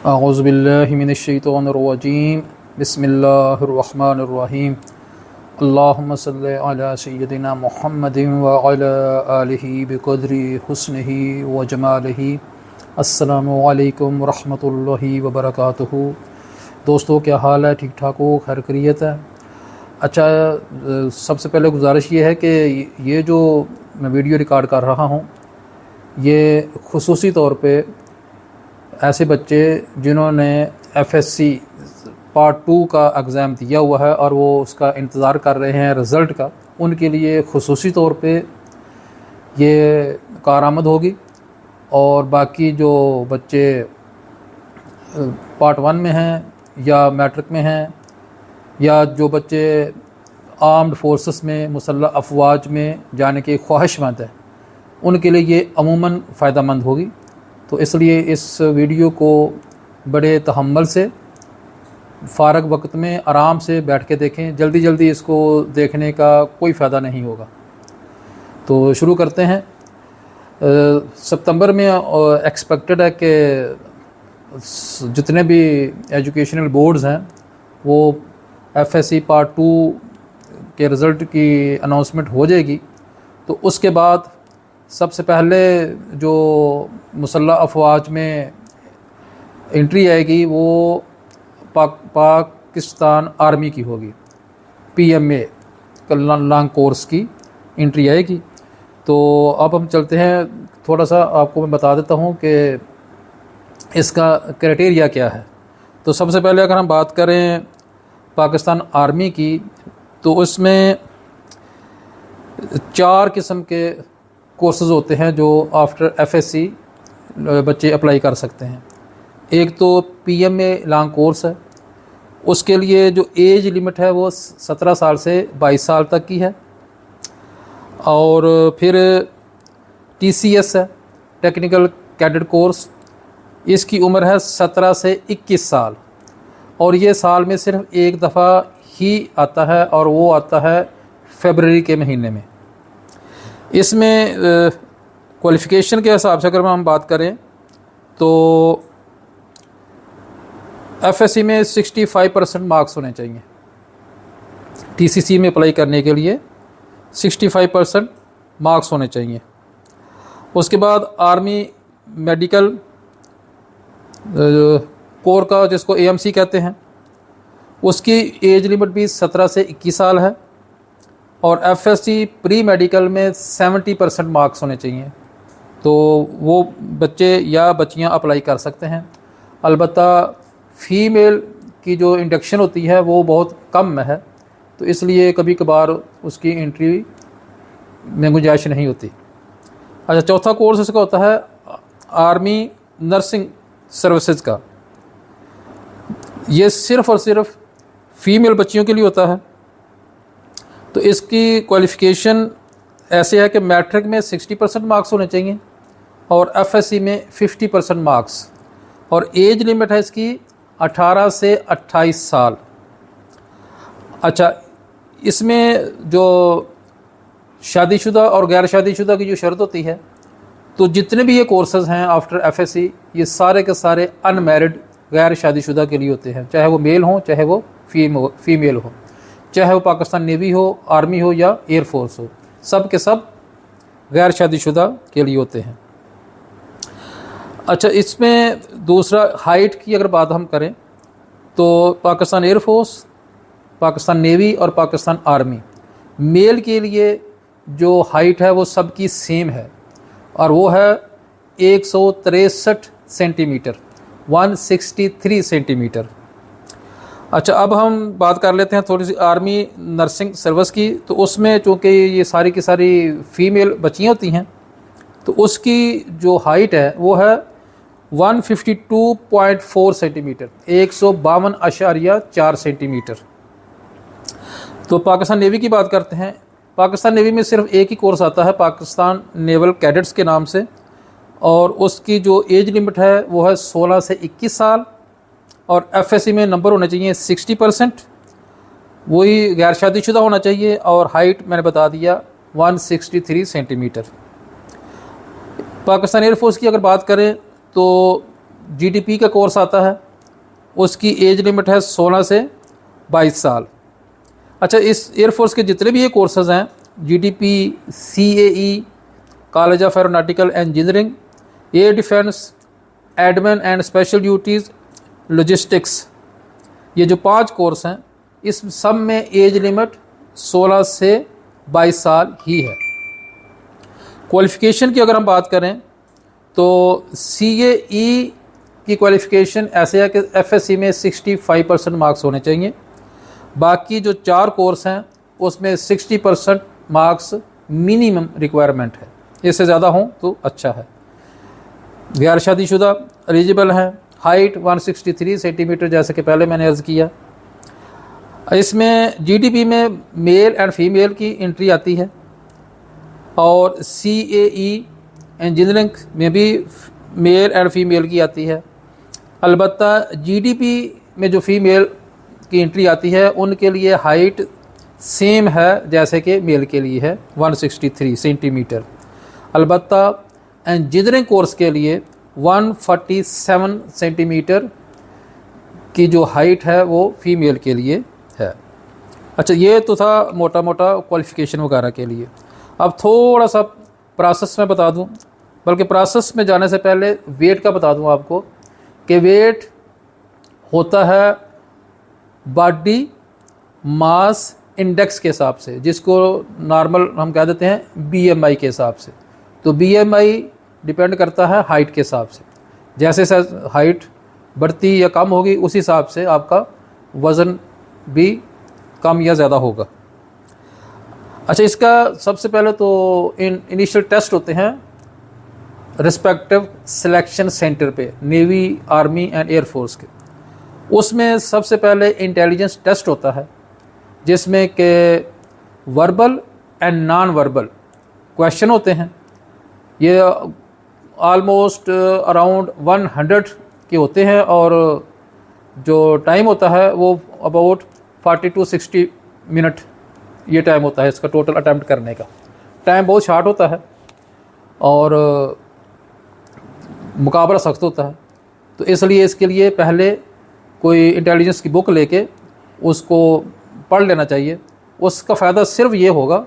अऊज़ुबिल्लाहि मिनश्शैतानिर्रजीम बिस्मिल्लाहिर्रहमानिर्रहीम अल्लाहुम्मा सल्लि अला सय्यदिना मुहम्मदिन व अला आलिहि बिक़द्रि हुस्निहि व जमालिहि। अस्सलामु अलैकुम रहमतुल्लाहि व बरकातुहू। दोस्तों, क्या हाल है? ठीक ठाक हो? खैर खैरियत है? अच्छा, सबसे पहले गुजारिश ये है कि ये जो मैं वीडियो रिकॉर्ड कर रहा हूँ, ये खुसूसी तौर पे ऐसे बच्चे जिन्होंने एफएससी पार्ट 2 का एग्ज़ाम दिया हुआ है और वो उसका इंतज़ार कर रहे हैं रिज़ल्ट का, उनके लिए खुसूसी तौर पे ये कारआमद होगी। और बाकी जो बच्चे पार्ट 1 में हैं या मैट्रिक में हैं या जो बच्चे आर्म्ड फोर्सेस में मुसल्लह अफवाज में जाने के ख्वाहिशमंद हैं, उनके लिए ये अमूमन फ़ायदेमंद होगी। तो इसलिए इस वीडियो को बड़े तहम्मुल से फ़ारग वक्त में आराम से बैठ के देखें। जल्दी जल्दी इसको देखने का कोई फ़ायदा नहीं होगा। तो शुरू करते हैं। सितंबर में एक्सपेक्टेड है कि जितने भी एजुकेशनल बोर्ड्स हैं वो एफएससी पार्ट 2 के रिज़ल्ट की अनाउंसमेंट हो जाएगी। तो उसके बाद सबसे पहले जो मुसल्लह अफवाज में एंट्री आएगी वो पाकिस्तान आर्मी की होगी। पीएमए लॉन्ग कोर्स की एंट्री आएगी। तो अब हम चलते हैं, थोड़ा सा आपको मैं बता देता हूँ कि इसका क्राइटेरिया क्या है। तो सबसे पहले अगर हम बात करें पाकिस्तान आर्मी की, तो उसमें 4 किस्म के कोर्सेज़ होते हैं जो आफ्टर एफएससी बच्चे अप्लाई कर सकते हैं। एक तो पीएमए लॉन्ग कोर्स है, उसके लिए जो एज लिमिट है वो 17 साल से 22 साल तक की है। और फिर टीसीएस है, टेक्निकल कैडेट कोर्स, इसकी उम्र है 17 से 21 साल और ये साल में सिर्फ एक दफ़ा ही आता है और वो आता है फरवरी के महीने में। इसमें क्वालिफ़िकेशन के हिसाब से अगर हम बात करें तो एफएससी में 65% मार्क्स होने चाहिए। टीसीसी में अप्लाई करने के लिए 65% मार्क्स होने चाहिए। उसके बाद आर्मी मेडिकल कोर का, जिसको एएमसी कहते हैं, उसकी एज लिमिट भी 17 से 21 साल है और एफएससी प्री मेडिकल में 70% मार्क्स होने चाहिए। तो वो बच्चे या बच्चियां अप्लाई कर सकते हैं। अलबत्ता फ़ीमेल की जो इंडक्शन होती है वो बहुत कम है, तो इसलिए कभी कभार उसकी एंट्री में गुंजाइश नहीं होती। अच्छा, चौथा कोर्स इसका होता है आर्मी नर्सिंग सर्विसेज का। ये सिर्फ़ और सिर्फ फ़ीमेल बच्चियों के लिए होता है। तो इसकी क्वालिफ़िकेशन ऐसे है कि मैट्रिक में 60% मार्क्स होने चाहिए और एफएससी में 50% मार्क्स, और एज लिमिट है इसकी 18 से 28 साल। अच्छा, इसमें जो शादीशुदा और गैर शादीशुदा की जो शर्त होती है, तो जितने भी ये कोर्सेज़ हैं आफ्टर एफएससी, ये सारे के सारे अनमैरिड गैर शादीशुदा के लिए होते हैं, चाहे वो मेल हो चाहे वो फीमेल हो, चाहे वो पाकिस्तान नेवी हो, आर्मी हो या एयरफोर्स हो, सब के सब गैर शादीशुदा के लिए होते हैं। अच्छा, इसमें दूसरा हाइट की अगर बात हम करें तो पाकिस्तान एयरफोर्स, पाकिस्तान नेवी और पाकिस्तान आर्मी, मेल के लिए जो हाइट है वो सबकी सेम है और वो है 163 सेंटीमीटर, 163 सेंटीमीटर। अच्छा, अब हम बात कर लेते हैं थोड़ी सी आर्मी नर्सिंग सर्विस की। तो उसमें चूँकि ये सारी की सारी फ़ीमेल बच्चियाँ होती हैं, तो उसकी जो हाइट है वो है 152.4 सेंटीमीटर, 152.4 सेंटीमीटर। तो पाकिस्तान नेवी की बात करते हैं। पाकिस्तान नेवी में सिर्फ एक ही कोर्स आता है, पाकिस्तान नेवल कैडेट्स के नाम से, और उसकी जो एज लिमिट है वो है 16 से 21 साल और एफएससी में नंबर होने चाहिए 60%, वही गैर शादीशुदा होना चाहिए और हाइट मैंने बता दिया 163 सेंटीमीटर। पाकिस्तान एयरफोर्स की अगर बात करें तो जीडीपी का कोर्स आता है, उसकी एज लिमिट है 16 से 22 साल। अच्छा, इस एयरफोर्स के जितने भी ये कोर्सेज़ हैं, GDP, CAE, college of aeronautical engineering, air defence, admin and special duties, logistics, ये जो 5 कोर्स हैं, इस सब में एज लिमिट 16 से 22 साल ही है। क्वालिफ़िकेशन की अगर हम बात करें तो सीएई की क्वालिफ़िकेशन ऐसे है कि एफएससी में 65% मार्क्स होने चाहिए। बाकी जो 4 कोर्स हैं उसमें 60% मार्क्स मिनिमम रिक्वायरमेंट है, इससे ज़्यादा हों तो अच्छा है। गैर शादीशुदा एलिजिबल हैं। हाइट 163 सेंटीमीटर, जैसे कि पहले मैंने अर्ज़ किया। इसमें जीडीपी में मेल एंड फीमेल की एंट्री आती है, और सीएई इंजीनियरिंग में भी मेल एंड फीमेल की आती है। अलबत्ता जीडीपी में जो फीमेल की एंट्री आती है उनके लिए हाइट सेम है जैसे कि मेल के लिए है, 163 सेंटीमीटर। अलबत्ता इंजीनियरिंग कोर्स के लिए 147 सेंटीमीटर की जो हाइट है वो फीमेल के लिए है। अच्छा, ये तो था मोटा मोटा क्वालिफ़िकेशन वगैरह के लिए। अब थोड़ा सा प्रोसेस में बता दूं, बल्कि प्रोसेस में जाने से पहले वेट का बता दूं आपको कि वेट होता है बॉडी मास इंडेक्स के हिसाब से, जिसको नॉर्मल हम कह देते हैं बीएमआई के हिसाब से। तो बीएमआई डिपेंड करता है हाइट के हिसाब से। जैसे हाइट बढ़ती या कम होगी उस हिसाब से आपका वज़न भी कम या ज़्यादा होगा। अच्छा, इसका सबसे पहले तो इनिशियल टेस्ट होते हैं रिस्पेक्टिव सिलेक्शन सेंटर पे, नेवी, आर्मी एंड एयरफोर्स के। उसमें सबसे पहले इंटेलिजेंस टेस्ट होता है, जिसमें के verbal and non verbal question होते हैं। ये ऑलमोस्ट अराउंड 100 के होते हैं, और जो टाइम होता है वो अबाउट 40 to 60 मिनट ये टाइम होता है इसका टोटल अटैम्प्ट करने का। टाइम बहुत शार्ट होता है और मुकाबला सख्त होता है, तो इसलिए इसके लिए पहले कोई इंटेलिजेंस की बुक लेके उसको पढ़ लेना चाहिए। उसका फ़ायदा सिर्फ ये होगा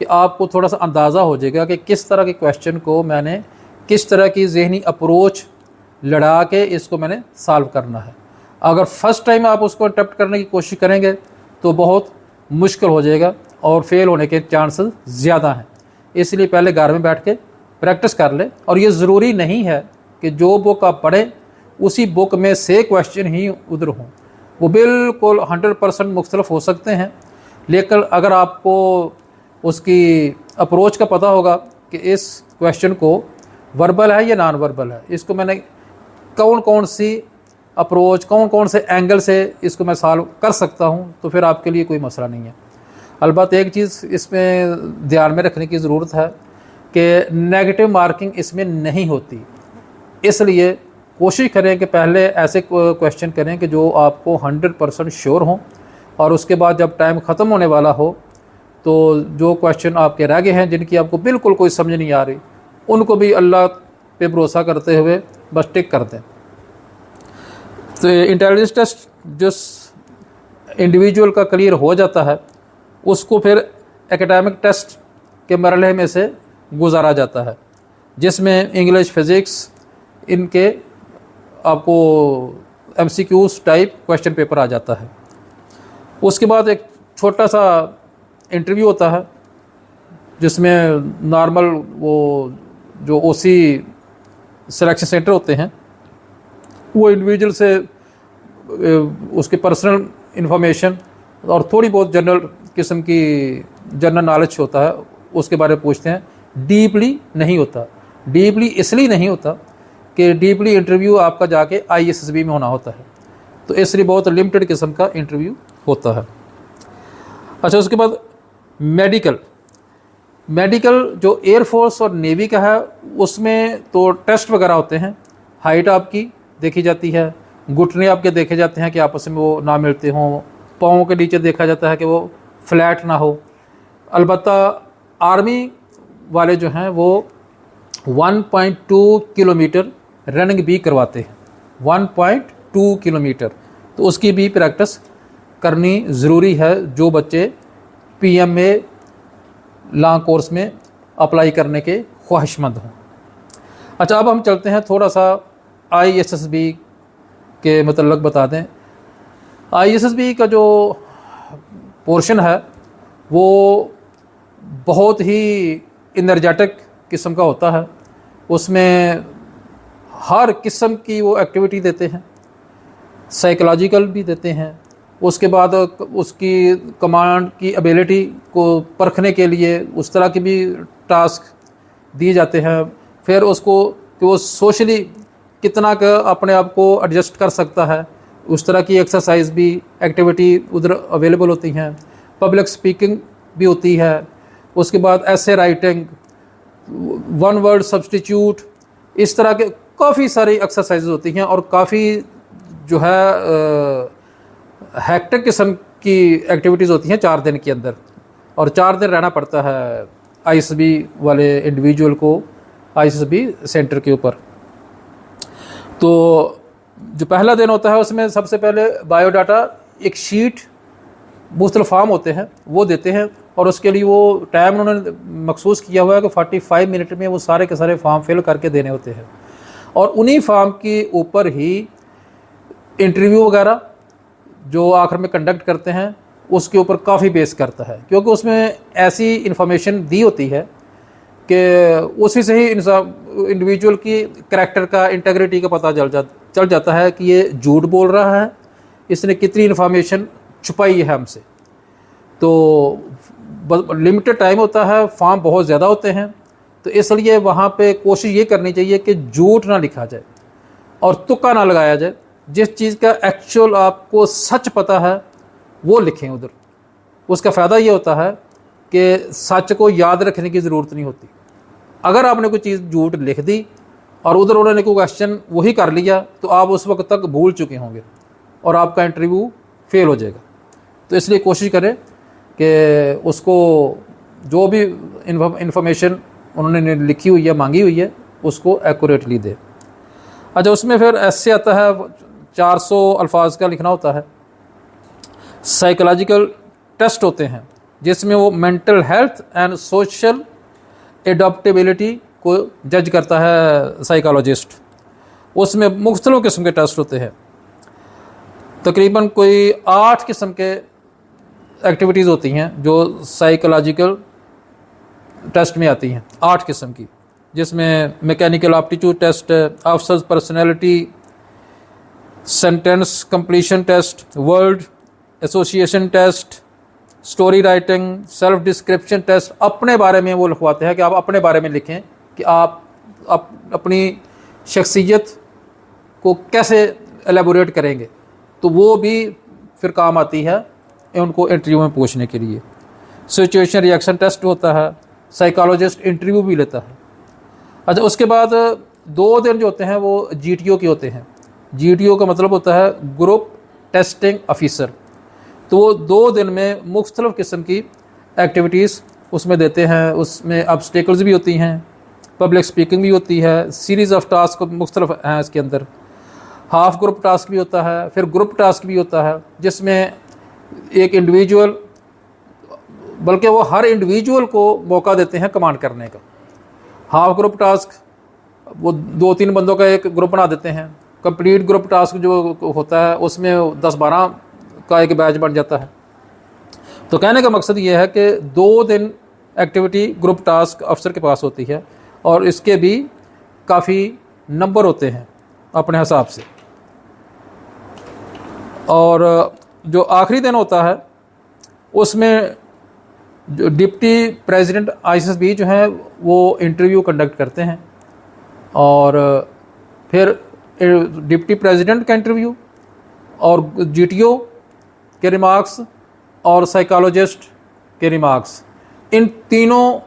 कि आपको थोड़ा सा अंदाज़ा हो जाएगा कि किस तरह के क्वेश्चन को मैंने किस तरह की ज़हनी अप्रोच लड़ा के इसको मैंने सॉल्व करना है। अगर फर्स्ट टाइम आप उसको अटेम्प्ट करने की कोशिश करेंगे तो बहुत मुश्किल हो जाएगा और फेल होने के चांसेस ज़्यादा हैं। इसलिए पहले घर में बैठ के प्रैक्टिस कर ले। और ये ज़रूरी नहीं है कि जो बुक आप पढ़ें उसी बुक में से क्वेश्चन ही उधर हों, वो बिल्कुल 100% मुख्तलिफ हो सकते हैं। लेकिन अगर आपको उसकी अप्रोच का पता होगा कि इस क्वेश्चन को वर्बल है या नॉन वर्बल है, इसको मैंने कौन कौन सी अप्रोच, कौन कौन से एंगल से इसको मैं सॉल्व कर सकता हूँ, तो फिर आपके लिए कोई मसला नहीं है। अलबत्ता एक चीज़ इसमें ध्यान में रखने की ज़रूरत है कि नेगेटिव मार्किंग इसमें नहीं होती। इसलिए कोशिश करें कि पहले ऐसे क्वेश्चन करें कि जो आपको 100% श्योर हों, और उसके बाद जब टाइम ख़त्म होने वाला हो तो जो क्वेश्चन आपके रह गए हैं जिनकी आपको बिल्कुल कोई समझ नहीं आ रही, उनको भी अल्लाह पे भरोसा करते हुए बस टिक कर दें। तो इंटेलिजेंस टेस्ट जो इंडिविजुअल का क्लियर हो जाता है उसको फिर एकेडमिक टेस्ट के मरहले में से गुजारा जाता है, जिसमें इंग्लिश, फिज़िक्स, इनके आपको एमसीक्यूज टाइप क्वेश्चन पेपर आ जाता है। उसके बाद एक छोटा सा इंटरव्यू होता है जिसमें नॉर्मल वो जो ओसी सिलेक्शन सेंटर होते हैं वो इंडिविजुअल से उसके पर्सनल इन्फॉर्मेशन और थोड़ी बहुत जनरल किस्म की जनरल नॉलेज होता है उसके बारे में पूछते हैं। डीपली नहीं होता। डीपली इसलिए नहीं होता कि डीपली इंटरव्यू आपका जाके ISSB में होना होता है, तो इसलिए बहुत लिमिटेड किस्म का इंटरव्यू होता है। अच्छा, उसके बाद मेडिकल जो एयरफोर्स और नेवी का है उसमें तो टेस्ट वगैरह होते हैं। हाइट आपकी देखी जाती है, घुटने आपके देखे जाते हैं कि आपस में वो ना मिलते हों, पाँव के नीचे देखा जाता है कि वो फ्लैट ना हो। अलबत्ता आर्मी वाले जो हैं वो 1.2 किलोमीटर रनिंग भी करवाते हैं। 1.2 किलोमीटर। तो उसकी भी प्रैक्टिस करनी ज़रूरी है जो बच्चे PMA लॉन्ग कोर्स में अप्लाई करने के ख्वाहिशमंद हों। अच्छा, अब हम चलते हैं थोड़ा सा ISSB के मतलब बता दें। ISSB का जो पोर्शन है वो बहुत ही एनर्जेटिक किस्म का होता है। उसमें हर किस्म की वो एक्टिविटी देते हैं, साइकोलॉजिकल भी देते हैं। उसके बाद उसकी कमांड की एबिलिटी को परखने के लिए उस तरह के भी टास्क दिए जाते हैं। फिर उसको कि वो सोशली कितना का अपने आप को एडजस्ट कर सकता है, उस तरह की एक्सरसाइज भी एक्टिविटी उधर अवेलेबल होती हैं। पब्लिक स्पीकिंग भी होती है। उसके बाद ऐसे राइटिंग, वन वर्ड सब्स्टिट्यूट, इस तरह के काफ़ी सारी एक्सरसाइज होती हैं और काफ़ी जो है हेक्टिक किस्म की एक्टिविटीज़ होती हैं 4 दिन के अंदर। और 4 दिन रहना पड़ता है ISSB वाले इंडिविजुअल को ISSB सेंटर के ऊपर। तो जो पहला दिन होता है उसमें सबसे पहले बायोडाटा एक शीट, मुख्तलिफ फॉर्म होते हैं वो देते हैं और उसके लिए वो टाइम उन्होंने मखसूस किया हुआ है कि 45 मिनट में वो सारे के सारे फॉर्म फिल करके देने होते हैं। और उन्हीं फॉर्म के ऊपर ही इंटरव्यू वगैरह जो आखिर में कंडक्ट करते हैं उसके ऊपर काफ़ी बेस करता है, क्योंकि उसमें ऐसी इंफॉर्मेशन दी होती है कि उसी से ही इंडिविजुअल की करैक्टर का, इंटेग्रिटी का पता चल जाता है कि ये झूठ बोल रहा है, इसने कितनी इन्फॉर्मेशन छुपाई है हमसे। तो लिमिटेड टाइम होता है, फॉर्म बहुत ज़्यादा होते हैं, तो इसलिए वहाँ पे कोशिश ये करनी चाहिए कि झूठ ना लिखा जाए और तुक्का ना लगाया जाए। जिस चीज़ का एक्चुअल आपको सच पता है वो लिखें उधर। उसका फ़ायदा ये होता है कि सच को याद रखने की ज़रूरत नहीं होती। अगर आपने कोई चीज़ झूठ लिख दी और उधर उन्होंने कोई क्वेश्चन वही कर लिया तो आप उस वक्त तक भूल चुके होंगे और आपका इंटरव्यू फेल हो जाएगा। तो इसलिए कोशिश करें कि उसको जो भी इंफॉर्मेशन उन्होंने लिखी हुई है, मांगी हुई है, उसको एक्यूरेटली दे। अच्छा, उसमें फिर ऐसे आता है 400 अल्फाज का लिखना होता है। साइकोलॉजिकल टेस्ट होते हैं जिसमें वो मेंटल हेल्थ एंड सोशल एडॉप्टेबिलिटी को जज करता है साइकोलॉजिस्ट। उसमें मुख्तलिफ किस्म के टेस्ट होते हैं, तकरीबन कोई 8 किस्म के एक्टिविटीज़ होती हैं जो साइकोलॉजिकल टेस्ट में आती हैं, 8 किस्म की, जिसमें mechanical aptitude test, officers personality, sentence completion test, word association test, story writing, self description test. अपने बारे में वो लिखवाते हैं कि आप अपने बारे में लिखें कि आप अपनी शख्सियत को कैसे एलेबोरेट करेंगे, तो वो भी फिर काम आती है उनको इंटरव्यू में पूछने के लिए। सिचुएशन रिएक्शन टेस्ट होता है, साइकोलॉजिस्ट इंटरव्यू भी लेता है। अच्छा, उसके बाद 2 दिन जो होते हैं वो GTO के होते हैं। GTO का मतलब होता है ग्रुप टेस्टिंग ऑफिसर। तो वो 2 दिन में मुख्तलिफ किस्म की एक्टिविटीज़ उसमें देते हैं। उसमें ऑब्स्टेकल्स भी होती हैं, पब्लिक स्पीकिंग भी होती है, सीरीज़ ऑफ टास्क मुख्तलिफ हैं इसके अंदर। हाफ ग्रुप टास्क भी होता है, फिर ग्रुप टास्क भी होता है जिसमें एक इंडिविजुअल, बल्कि वो हर इंडिविजुअल को मौका देते हैं कमांड करने का। हाफ ग्रुप टास्क वो 2-3 बंदों का एक ग्रुप बना देते हैं। कंप्लीट ग्रुप टास्क जो होता है उसमें 10-12 का एक बैच बन जाता है। तो कहने का मकसद ये है कि 2 दिन एक्टिविटी ग्रुप टास्क अफसर के पास होती है और इसके भी काफ़ी नंबर होते हैं अपने हिसाब से। और जो आखिरी दिन होता है उसमें जो डिप्टी प्रेसिडेंट ISSB जो हैं वो इंटरव्यू कंडक्ट करते हैं और फिर डिप्टी प्रेसिडेंट का इंटरव्यू और GTO के रिमार्क्स और साइकोलॉजिस्ट के रिमार्क्स, इन तीनों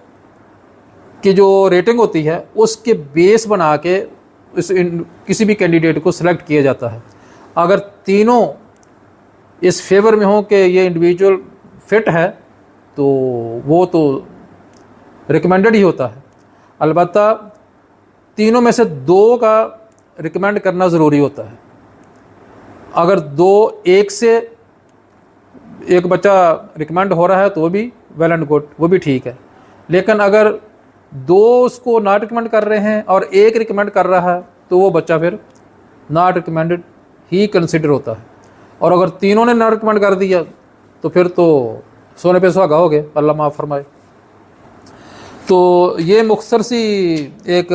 की जो रेटिंग होती है उसके बेस बना के किसी भी कैंडिडेट को सिलेक्ट किया जाता है। अगर तीनों इस फेवर में हो कि ये इंडिविजुअल फिट है तो वो तो रिकमेंडेड ही होता है। अलबत्ता तीनों में से 2 का रिकमेंड करना ज़रूरी होता है। अगर एक से एक बच्चा रिकमेंड हो रहा है तो वो भी वेल एंड गुड, वो भी ठीक है। लेकिन अगर 2 उसको नॉट रिकमेंड कर रहे हैं और 1 रिकमेंड कर रहा है तो वो बच्चा फिर नॉट रिकमेंडेड ही कंसिडर होता है। और अगर तीनों ने नॉट रिकमेंड कर दिया तो फिर तो सोने पे सुहागा हो गए, अल्लाह माफ़ फरमाए। तो ये मुख्तसर सी एक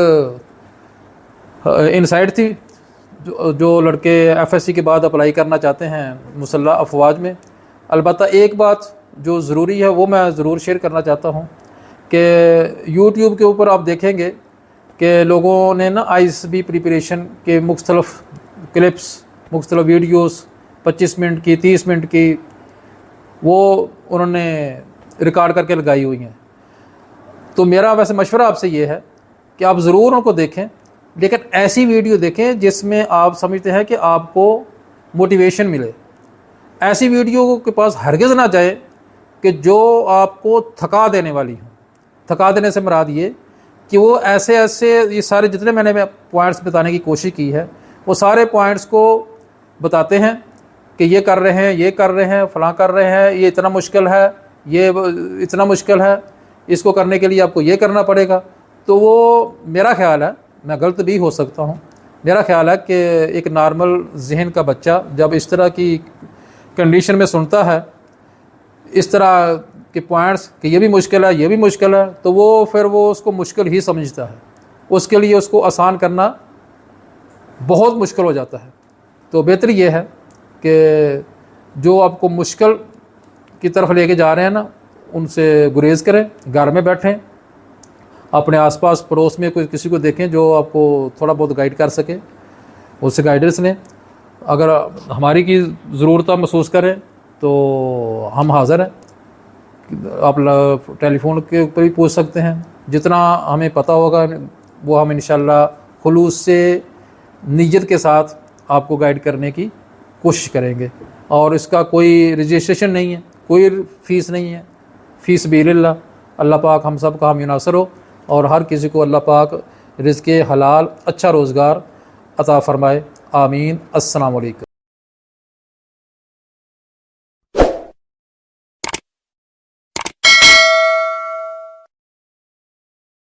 इनसाइट थी जो लड़के एफएससी के बाद अप्लाई करना चाहते हैं मुसल्लह अफवाज में। अलबत्ता एक बात जो ज़रूरी है वो मैं ज़रूर शेयर करना चाहता हूँ कि यूट्यूब के ऊपर आप देखेंगे कि लोगों ने ना आईएसबी प्रिपरेशन के मुख्तलिफ़ क्लिप्स, मुख्तलिफ़ वीडियोस 25 मिनट की, 30 मिनट की, वो उन्होंने रिकॉर्ड करके लगाई हुई हैं। तो मेरा वैसे मशवरा आपसे ये है कि आप ज़रूर उनको देखें, लेकिन ऐसी वीडियो देखें जिसमें आप समझते हैं कि आपको मोटिवेशन मिले। ऐसी वीडियो के पास हरगिज़ ना जाए कि जो आपको थका देने वाली हो। थका देने से मुराद ये कि वो ऐसे ये सारे जितने मैंने पॉइंट्स बताने की कोशिश की है वो सारे पॉइंट्स को बताते हैं कि ये कर रहे हैं, ये कर रहे हैं, फ़लाँ कर रहे हैं, ये इतना मुश्किल है, ये इतना मुश्किल है, इसको करने के लिए आपको ये करना पड़ेगा। तो वो मेरा ख़्याल है, मैं गलत भी हो सकता हूँ, मेरा ख्याल है कि एक नॉर्मल जहन का बच्चा जब इस तरह की कंडीशन में सुनता है इस तरह के पॉइंट्स कि ये भी मुश्किल है, ये भी मुश्किल है, तो वो फिर वो उसको मुश्किल ही समझता है। उसके लिए उसको आसान करना बहुत मुश्किल हो जाता है। तो बेहतर ये है कि जो आपको मुश्किल की तरफ लेके जा रहे हैं ना, उनसे गुरेज़ करें, घर में बैठें, अपने आसपास पड़ोस में कोई किसी को देखें जो आपको थोड़ा बहुत गाइड कर सके, उससे गाइडेंस लें। अगर हमारी की ज़रूरत आप महसूस करें तो हम हाज़िर हैं। आप टेलीफोन के ऊपर भी पूछ सकते हैं, जितना हमें पता होगा वो हम इंशाल्लाह खुलूस से, नीयत के साथ आपको गाइड करने की कोशिश करेंगे। और इसका कोई रजिस्ट्रेशन नहीं है, कोई फ़ीस नहीं है, फ़ीस बिल्लाह। अल्लाह पाक हम सब का हामी नासर हो और हर किसी को अल्लाह पाक रिज़्क़े हलाल अच्छा रोज़गार अता फ़रमाए। आमीन। अस्सलामु अलैकुम।